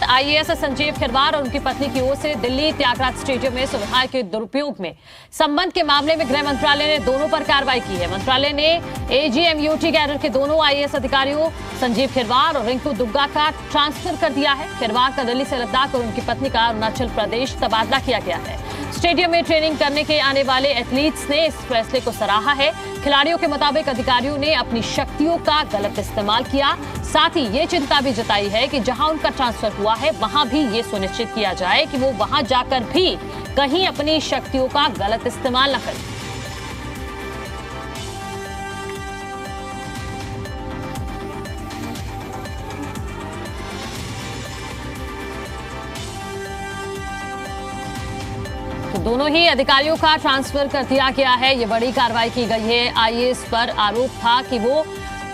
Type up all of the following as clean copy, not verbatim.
IAS Sanjeev Khirwar और उनकी पत्नी की ओर से दिल्ली त्यागराज स्टेडियम में सुविधाएं के दुरुपयोग में संबंध के मामले में गृह मंत्रालय ने दोनों पर कार्रवाई की है। मंत्रालय ने एजीएमयूटी कैडर के दोनों आईएएस अधिकारियों संजीव खिरवार और रिंकू दुग्गा का ट्रांसफर कर दिया है। खिरवार का दिल्ली से लद्दाख और उनकी पत्नी का अरुणाचल प्रदेश तबादला किया गया है। स्टेडियम में ट्रेनिंग करने के आने वाले एथलीट्स ने इस फैसले को सराहा है। खिलाड़ियों के मुताबिक अधिकारियों ने अपनी शक्तियों का गलत इस्तेमाल किया। साथ ही ये चिंता भी जताई है कि जहां उनका ट्रांसफर हुआ है वहां भी ये सुनिश्चित किया जाए कि वो वहां जाकर भी कहीं अपनी शक्तियों का गलत इस्तेमाल न करें। तो दोनों ही अधिकारियों का ट्रांसफर कर दिया गया है। ये बड़ी कार्रवाई की गई है। आईएएस पर आरोप था कि वो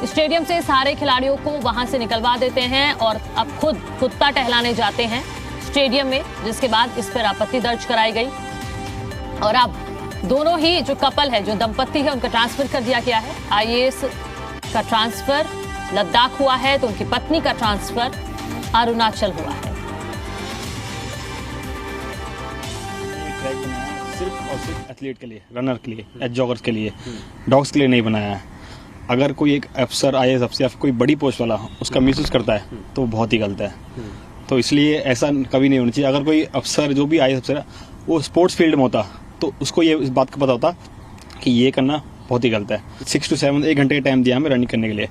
स्टेडियम से सारे खिलाड़ियों को वहां से निकलवा देते हैं और अब खुद कुत्ता टहलाने जाते हैं स्टेडियम में, जिसके बाद इस पर आपत्ति दर्ज कराई गई और अब दोनों ही जो कपल है, जो दंपत्ति है, उनका ट्रांसफर कर दिया गया है। आईएएस का ट्रांसफर लद्दाख हुआ है तो उनकी पत्नी का ट्रांसफर अरुणाचल हुआ है। ट्रैक बनाया है सिर्फ और सिर्फ एथलीट के लिए, रनर के लिए, एज जॉगर्स के लिए, डॉग्स के लिए नहीं बनाया है। अगर कोई एक अफसर आईएएस अफसर या कोई बड़ी पोस्ट वाला उसका मिसयूज करता है तो बहुत ही गलत है। तो इसलिए ऐसा कभी नहीं होना चाहिए। अगर कोई अफसर, जो भी आईएएस अफसर है, वो स्पोर्ट्स फील्ड में होता तो उसको ये इस बात का पता होता कि ये करना बहुत ही गलत है। 6 to 7 1 घंटे का टाइम दिया हमें रनिंग करने के लिए।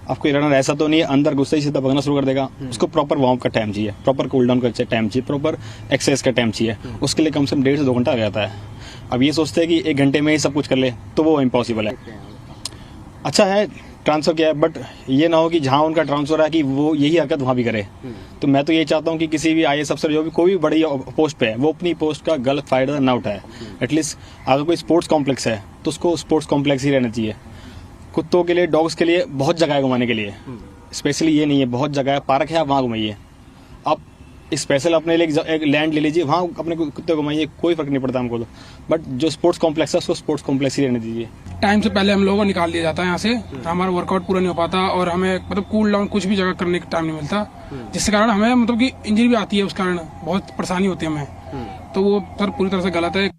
अब कोई रनर ऐसा तो नहीं है अंदर घुसते ही सीधा भगना शुरू कर देगा। उसको प्रॉपर वार्म का टाइम चाहिए, प्रॉपर कूल डाउन का टाइम चाहिए, प्रॉपर एक्सरसाइज का टाइम चाहिए। उसके लिए कम से कम 1.5 से 2 घंटा लग जाता है। अब ये सोचते हैं कि 1 घंटे में ही सब कुछ कर ले तो वो इम्पॉसिबल है। अच्छा है ट्रांसफर किया है, बट ये ना हो कि जहाँ उनका ट्रांसफर है कि वो यही हरकत वहाँ भी करे। तो मैं तो ये चाहता हूँ कि किसी भी आईएएस अफसर जो भी कोई भी बड़ी पोस्ट पे है वो अपनी पोस्ट का गलत फायदा ना उठाए। एटलीस्ट अगर कोई स्पोर्ट्स कॉम्प्लेक्स है तो उसको स्पोर्ट्स कॉम्प्लेक्स ही रहना चाहिए। कुत्तों के लिए, डॉग्स के लिए बहुत जगह है घुमाने के लिए, स्पेशली ये नहीं है, बहुत जगह है, पार्क है, आप वहाँ घुमाइए। आप स्पेशल अपने लिए एक लैंड ले लीजिए, वहाँ अपने कुत्ते घुमाइए, कोई फर्क नहीं पड़ता हमको तो। बट जो स्पोर्ट्स कॉम्प्लेक्स है उसको स्पोर्ट्स कॉम्प्लेक्स ही रहने दीजिए। टाइम से पहले हम लोगों को निकाल दिया जाता है यहाँ से, हमारा वर्कआउट पूरा नहीं हो पाता और हमें मतलब कूल डाउन कुछ भी जगह करने का टाइम नहीं मिलता, जिसके कारण हमें मतलब कि इंजरी भी आती है। उस कारण बहुत परेशानी होती है हमें। तो वो सर पूरी तरह से गलत है।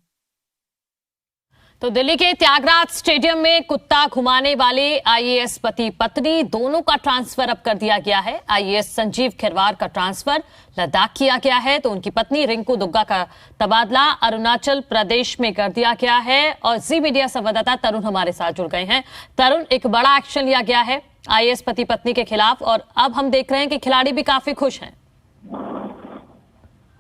तो दिल्ली के त्यागराज स्टेडियम में कुत्ता घुमाने वाले आईएएस पति पत्नी दोनों का ट्रांसफर अब कर दिया गया है। आईएएस संजीव खिरवार का ट्रांसफर लद्दाख किया गया है तो उनकी पत्नी रिंकू दुग्गा का तबादला अरुणाचल प्रदेश में कर दिया गया है। और जी मीडिया संवाददाता तरुण हमारे साथ जुड़ गए हैं। तरुण, एक बड़ा एक्शन लिया गया है आईएएस पति पत्नी के खिलाफ और अब हम देख रहे हैं कि खिलाड़ी भी काफी खुश हैं।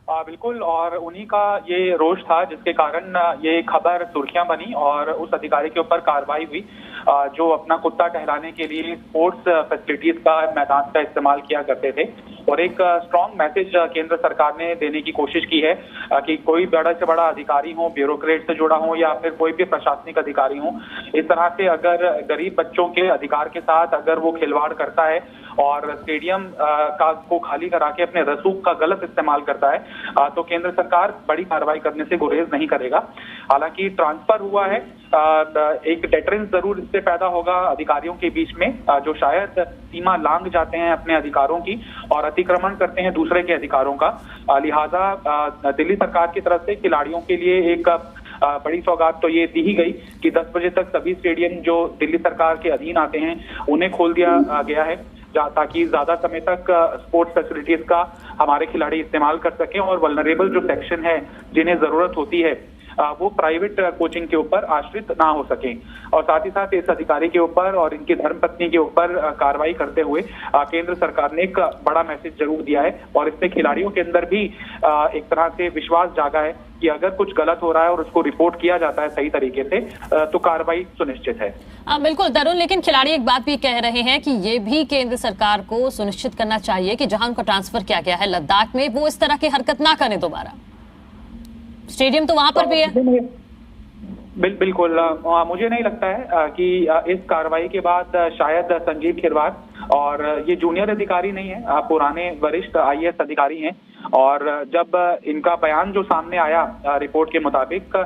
बिल्कुल, और उन्हीं का ये रोष था जिसके कारण ये खबर सुर्खियां बनी और उस अधिकारी के ऊपर कार्रवाई हुई जो अपना कुत्ता टहलाने के लिए स्पोर्ट्स फैसिलिटीज का, मैदान का इस्तेमाल किया करते थे। और एक स्ट्रॉन्ग मैसेज केंद्र सरकार ने देने की कोशिश की है कि कोई बड़ा से बड़ा अधिकारी हो, ब्यूरोक्रेट से जुड़ा हो या फिर कोई भी प्रशासनिक अधिकारी हो, इस तरह से अगर गरीब बच्चों के अधिकार के साथ अगर वो खिलवाड़ करता है और स्टेडियम को खाली करा के अपने रसूख का गलत इस्तेमाल करता है तो केंद्र सरकार बड़ी कार्रवाई करने से गुरेज नहीं करेगा। हालांकि ट्रांसफर हुआ है, एक डेटरेंस जरूर इससे पैदा होगा अधिकारियों के बीच में जो शायद सीमा लांघ जाते हैं अपने अधिकारों की और अतिक्रमण करते हैं दूसरे के अधिकारों का। लिहाजा दिल्ली सरकार की तरफ से खिलाड़ियों के लिए एक बड़ी सौगात तो ये दी ही गई कि 10 बजे तक सभी स्टेडियम जो दिल्ली सरकार के अधीन आते हैं उन्हें खोल दिया गया है ताकि ज्यादा समय तक स्पोर्ट्स फैसिलिटीज का हमारे खिलाड़ी इस्तेमाल कर सकें और वल्नरेबल जो सेक्शन है जिन्हें जरूरत होती है वो प्राइवेट कोचिंग के ऊपर आश्रित ना हो सके। और साथ ही साथ इस अधिकारी के ऊपर और इनकी धर्मपत्नी के ऊपर कार्रवाई करते हुए केंद्र सरकार ने एक बड़ा मैसेज जरूर दिया है और इससे खिलाड़ियों के अंदर भी एक तरह से विश्वास जागा है कि अगर कुछ गलत हो रहा है और उसको रिपोर्ट किया जाता है सही तरीके से तो कार्रवाई सुनिश्चित है। बिल्कुल तरुण, लेकिन खिलाड़ी एक बात भी कह रहे हैं कि ये भी केंद्र सरकार को सुनिश्चित करना चाहिए कि जहां उनका ट्रांसफर किया गया है लद्दाख में, वो इस तरह की हरकत ना करें दोबारा। स्टेडियम तो वहां पर भी है। बिल्कुल, मुझे नहीं लगता है कि इस कार्रवाई के बाद शायद संजीव खिरवार, और ये जूनियर अधिकारी नहीं है, पुराने वरिष्ठ आईएएस अधिकारी हैं, और जब इनका बयान जो सामने आया रिपोर्ट के मुताबिक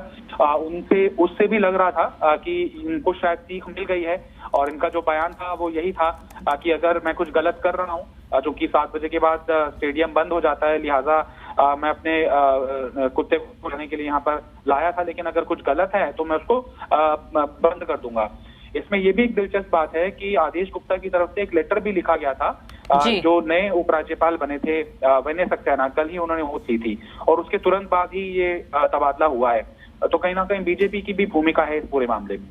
उससे भी लग रहा था कि इनको शायद सीख मिल गई है और इनका जो बयान था वो यही था कि अगर मैं कुछ गलत कर रहा हूँ चूंकि 7 बजे के बाद स्टेडियम बंद हो जाता है, लिहाजा मैं अपने कुत्ते को लेने के लिए यहाँ पर लाया था, लेकिन अगर कुछ गलत है तो मैं उसको बंद कर दूंगा। इसमें यह भी एक दिलचस्प बात है कि आदेश गुप्ता की तरफ से एक लेटर भी लिखा गया था, जो नए उपराज्यपाल बने थे विनय सक्सेना, कल ही उन्होंने वोट ली थी और उसके तुरंत बाद ही ये तबादला हुआ है। तो कहीं ना कहीं बीजेपी की भी भूमिका है इस पूरे मामले में।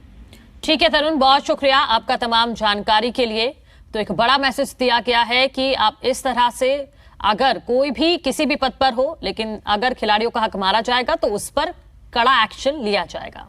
ठीक है तरुण, बहुत शुक्रिया आपका तमाम जानकारी के लिए। तो एक बड़ा मैसेज दिया गया है कि आप इस तरह से अगर कोई भी किसी भी पद पर हो, लेकिन अगर खिलाड़ियों का हक मारा जाएगा तो उस पर कड़ा एक्शन लिया जाएगा।